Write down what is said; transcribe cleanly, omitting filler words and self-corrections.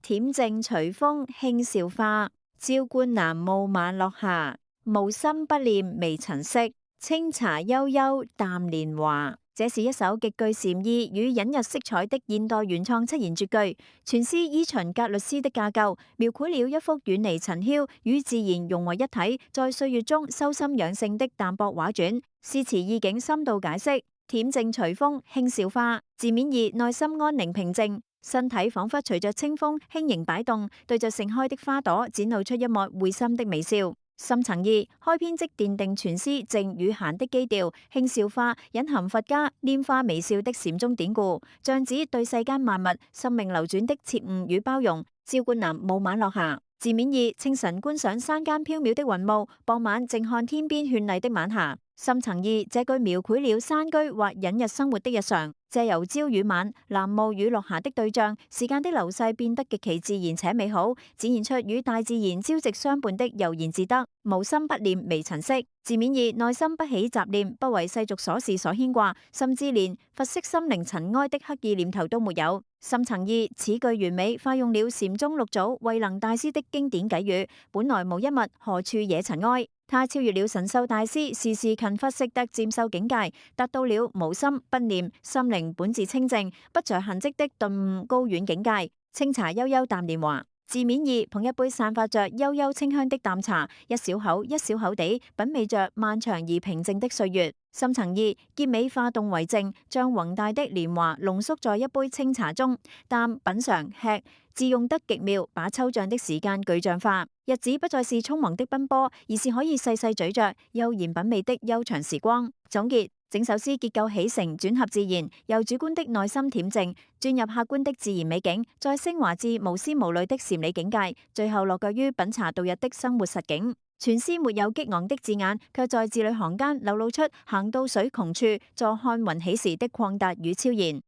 恬靜隨風輕笑花，照灌南暮晚落霞。無心不念微塵色，清茶悠悠淡年華。這是一首極具禪意與隱逸色彩的現代原創七言絕句，全詩依循格律詩的架構，描繪了一幅遠離塵囂與自然融為一體，在歲月中修心養性的淡泊畫卷。詩詞意境深度解釋，恬靜隨風輕笑花，字面意內心安寧平靜，身體彷彿隨着清風輕盈擺動，對着盛開的花朵展露出一抹會心的微笑。深層意，開篇即奠定全詩靜與閒的基調，輕笑花隱含佛家拈花微笑的禪宗典故，像指對世間萬物生命流轉的徹悟與包容。照灌南暮晚落霞，字面意清晨觀賞山間飄渺的雲霧，傍晚靜看天邊絢麗的晚霞。深層意，這句描繪了山居或隱逸生活的日常，借由朝與晚、南暮與落霞的對象，時間的流逝變得極其自然且美好，展現出與大自然朝夕相伴的悠然自得。無心不念微塵色，字面意內心不起雜念，不為世俗瑣事所牽掛，甚至連佛悉心靈塵埃的刻意念頭都沒有。深層意，此句完美化用了禪宗六祖慧能大師的經典偈語：本來無一物，何處惹塵埃。他超越了神秀大師時時勤拂拭得漸秀境界，達到了無心不念、心靈本自清淨、不着痕跡的頓悟高遠境界。清茶悠悠淡年華，字面意捧一杯散發着悠悠清香的淡茶，一小口一小口地品味着漫長而平靜的歲月。深層意，結尾化動為靜，將宏大的年華濃縮在一杯清茶中，淡品嘗吃，自用得極妙，把抽象的時間具象化。日子不再是匆忙的奔波，而是可以細細咀嚼、悠然品味的悠長時光。總結，整首詩結構起承轉合自然，由主觀的內心恬靜轉入客觀的自然美景，再升華至無思無慮的禪理境界，最後落腳於品茶度日的生活實景。全詩沒有激昂的字眼，卻在字裏行間流露出行到水窮處，坐看雲起時的曠達與超然。